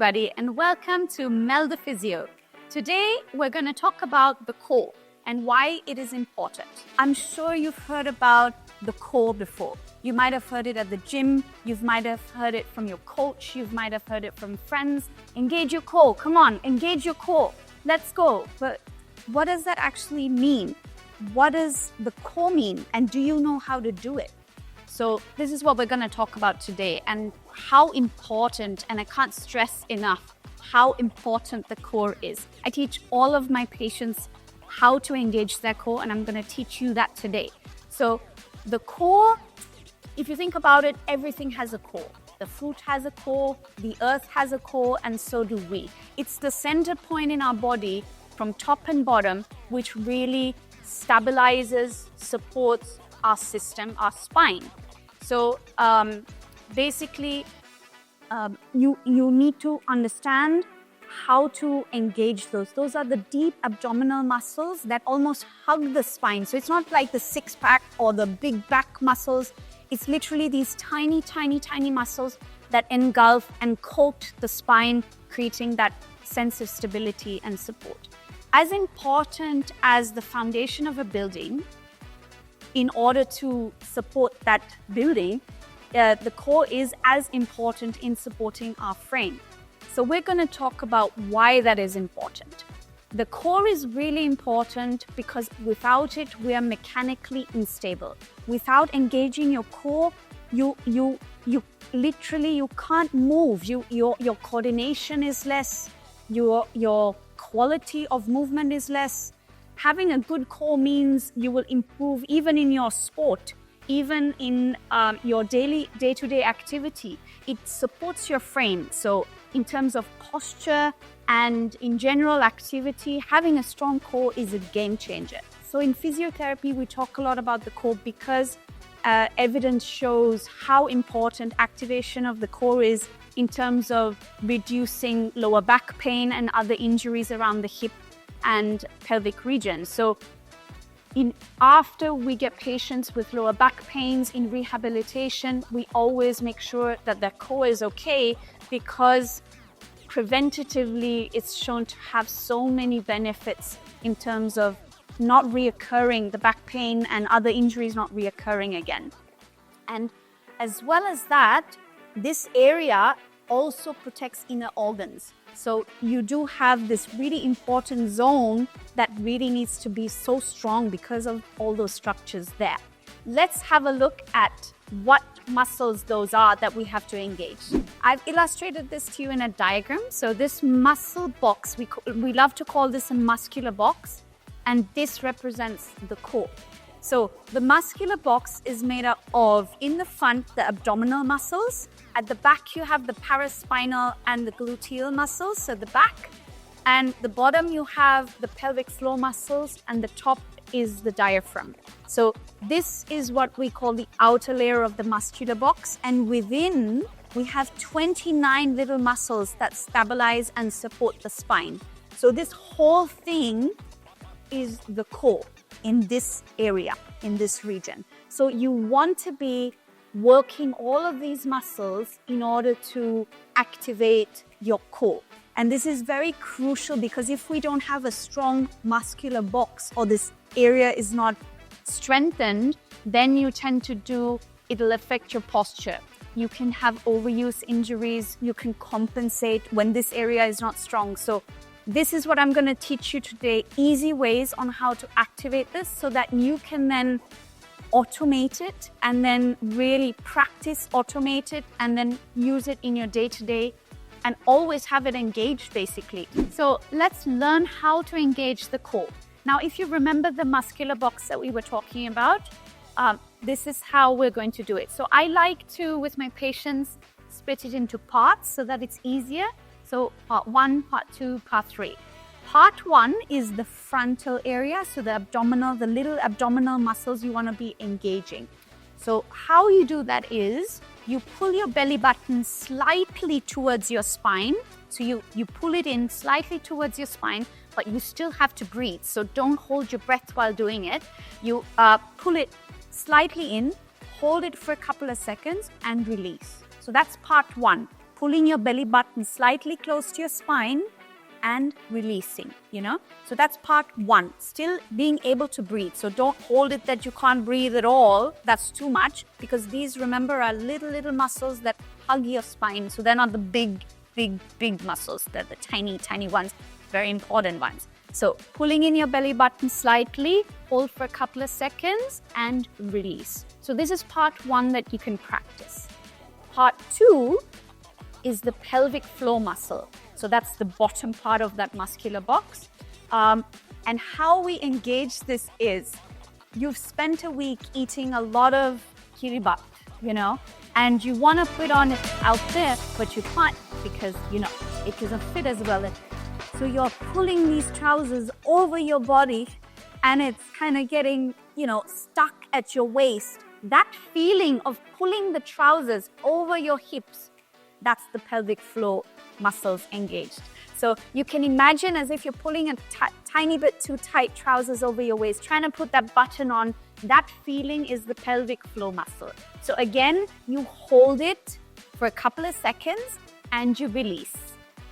everybody, and welcome to Mel The Physio. Today, we're going to talk about the core and why it is important. I'm sure you've heard about the core before. You might have heard it at the gym. You might have heard it from your coach. You might have heard it from friends. Engage your core. Come on, engage your core. Let's go. But what does that actually mean? What does the core mean? And do you know how to do it? So this is what we're going to talk about today, and how important, and I can't stress enough, how important the core is. I teach all of my patients how to engage their core, and I'm going to teach you that today. So the core, if you think about it, everything has a core. The fruit has a core, the earth has a core, and so do we. It's the center point in our body from top and bottom, which really stabilizes, supports our system, our spine. So basically, you need to understand how to engage those. Those are the deep abdominal muscles that almost hug the spine. So it's not like the six-pack or the big back muscles. It's literally these tiny, tiny, tiny muscles that engulf and coat the spine, creating that sense of stability and support. As important as the foundation of a building, in order to support that building, the core is as important in supporting our frame. So we're going to talk about why that is important. The core is really important because without it, we are mechanically unstable. Without engaging your core, you literally can't move. Your coordination is less. Your quality of movement is less. Having a good core means you will improve even in your sport, even in your day-to-day activity. It supports your frame. So in terms of posture and in general activity, having a strong core is a game changer. So in physiotherapy, we talk a lot about the core because evidence shows how important activation of the core is in terms of reducing lower back pain and other injuries around the hip and pelvic region. So after we get patients with lower back pains in rehabilitation, we always make sure that their core is okay, because preventatively it's shown to have so many benefits in terms of not reoccurring, the back pain and other injuries not reoccurring again. And as well as that, this area also protects inner organs. So you do have this really important zone that really needs to be so strong because of all those structures there. Let's have a look at what muscles those are that we have to engage. I've illustrated this to you in a diagram. So this muscle box, we love to call this a muscular box, and this represents the core. So the muscular box is made up of, in the front, the abdominal muscles. At the back, you have the paraspinal and the gluteal muscles, so the back. And the bottom, you have the pelvic floor muscles, and the top is the diaphragm. So this is what we call the outer layer of the muscular box. And within, we have 29 little muscles that stabilize and support the spine. So this whole thing is the core in this area, in this region. So you want to be working all of these muscles in order to activate your core. And this is very crucial, because if we don't have a strong muscular box, or this area is not strengthened, then you tend to it'll affect your posture. You can have overuse injuries. You can compensate when this area is not strong. So this is what I'm going to teach you today, easy ways on how to activate this so that you can then automate it and then really practice automate it and then use it in your day-to-day and always have it engaged, basically. So let's learn how to engage the core. Now, if you remember the muscular box that we were talking about, this is how we're going to do it. So I like to, with my patients, split it into parts so that it's easier. So part 1, part 2, part 3. Part 1 is the frontal area, so the little abdominal muscles you want to be engaging. So how you do that is you pull your belly button slightly towards your spine. So you pull it in slightly towards your spine, but you still have to breathe. So don't hold your breath while doing it. You pull it slightly in, hold it for a couple of seconds and release. So that's part 1. pulling your belly button slightly close to your spine and releasing, So that's part one, still being able to breathe. So don't hold it that you can't breathe at all. That's too much, because these, remember, are little muscles that hug your spine. So they're not the big muscles. They're the tiny ones, very important ones. So pulling in your belly button slightly, hold for a couple of seconds and release. So this is part one that you can practice. Part two is the pelvic floor muscle. So that's the bottom part of that muscular box. And how we engage this is, you've spent a week eating a lot of kiribat, and you want to put on it out there, but you can't because, it doesn't fit as well. So you're pulling these trousers over your body and it's kind of getting, stuck at your waist. That feeling of pulling the trousers over your hips, that's the pelvic floor muscles engaged. So you can imagine as if you're pulling a tiny bit too tight trousers over your waist, trying to put that button on. That feeling is the pelvic floor muscle. So again, you hold it for a couple of seconds and you release.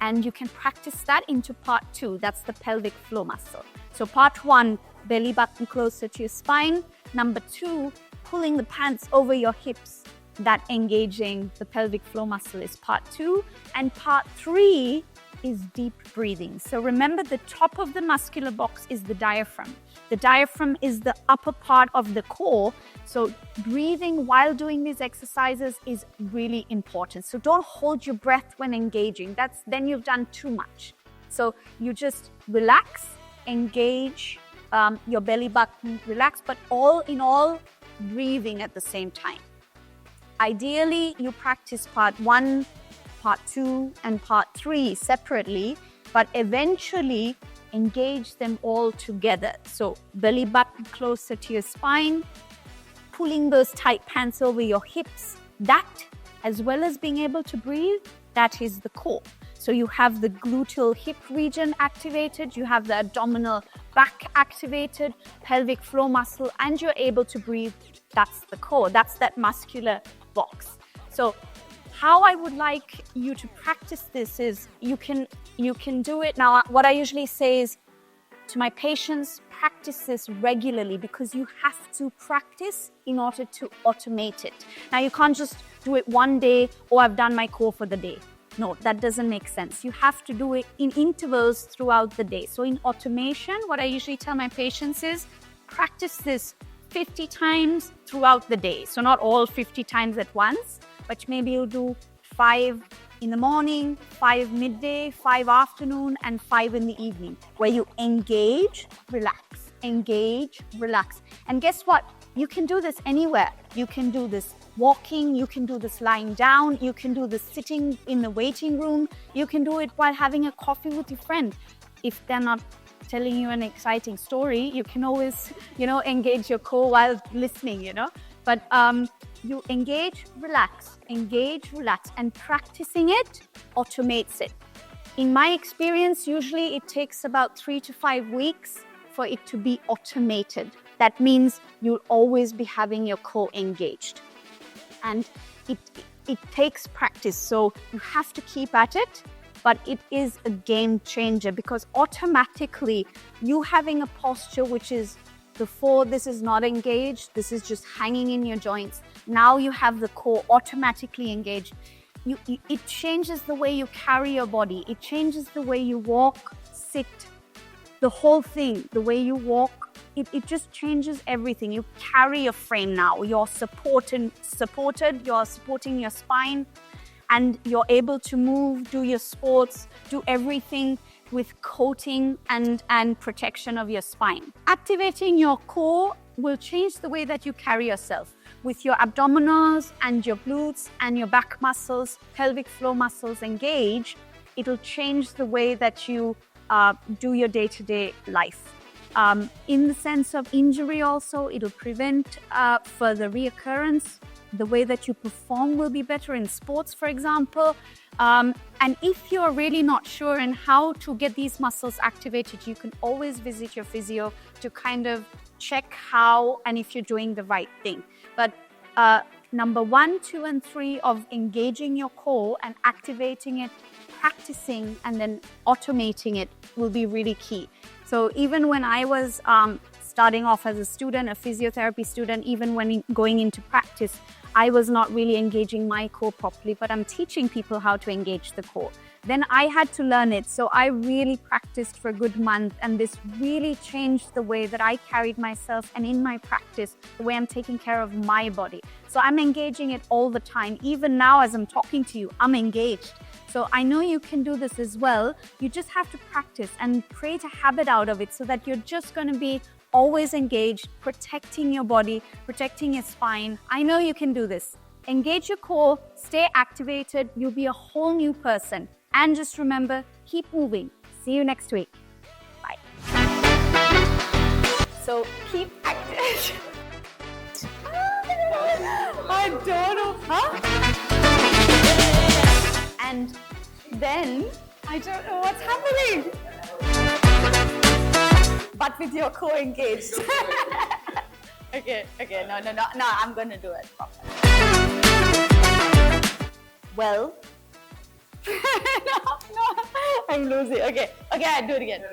And you can practice that into part two. That's the pelvic floor muscle. So part one, belly button closer to your spine. Number two, pulling the pants over your hips. That engaging the pelvic floor muscle is part two. And part three is deep breathing. So remember, the top of the muscular box is the diaphragm. The diaphragm is the upper part of the core. So breathing while doing these exercises is really important. So don't hold your breath when engaging. Then you've done too much. So you just relax, engage your belly button, relax, but all in all, breathing at the same time. Ideally, you practice part one, part two, and part three separately, but eventually engage them all together. So belly button closer to your spine, pulling those tight pants over your hips. That, as well as being able to breathe, that is the core. So you have the gluteal hip region activated, you have the abdominal back activated, pelvic floor muscle, and you're able to breathe. That's the core. That's that muscular box. So how I would like you to practice this is you can do it. Now, what I usually say is to my patients, practice this regularly, because you have to practice in order to automate it. Now, you can't just do it one day, oh, I've done my core for the day. No, that doesn't make sense. You have to do it in intervals throughout the day. So in automation, what I usually tell my patients is practice this 50 times throughout the day. So not all 50 times at once, but maybe you'll do 5 in the morning, 5 midday, 5 afternoon, and 5 in the evening, where you engage, relax, engage, relax. And guess what? You can do this anywhere. You can do this walking, you can do this lying down, you can do this sitting in the waiting room, you can do it while having a coffee with your friend. If they're not telling you an exciting story, you can always, engage your core while listening, But you engage, relax, and practicing it automates it. In my experience, usually it takes about 3 to 5 weeks for it to be automated. That means you'll always be having your core engaged. And it takes practice, so you have to keep at it, but it is a game changer, because automatically you having a posture which is, before this is not engaged, this is just hanging in your joints. Now you have the core automatically engaged. It changes the way you carry your body. It changes the way you walk, sit, the whole thing, the way you walk. It just changes everything. You carry your frame now. You're supported, you're supporting your spine, and you're able to move, do your sports, do everything with coating and protection of your spine. Activating your core will change the way that you carry yourself. With your abdominals and your glutes and your back muscles, pelvic floor muscles engaged, it'll change the way that you do your day-to-day life. In the sense of injury also, it'll prevent further reoccurrence. The way that you perform will be better in sports, for example. And if you're really not sure in how to get these muscles activated, you can always visit your physio to kind of check how and if you're doing the right thing. But number 1, 2, and 3 of engaging your core and activating it, practicing, and then automating it will be really key. So even when I was starting off as a student, a physiotherapy student, even when going into practice, I was not really engaging my core properly, but I'm teaching people how to engage the core. Then I had to learn it. So I really practiced for a good month, and this really changed the way that I carried myself and in my practice, the way I'm taking care of my body. So I'm engaging it all the time. Even now as I'm talking to you, I'm engaged. So I know you can do this as well. You just have to practice and create a habit out of it so that you're just going to be always engaged, protecting your body, protecting your spine. I know you can do this. Engage your core, stay activated, you'll be a whole new person. And just remember, keep moving. See you next week. Bye. So keep active. I don't know. Huh? And then, I don't know what's happening. But with your core engaged. Okay, no, I'm gonna do it properly. Well, no, I'm losing. Okay, I do it again.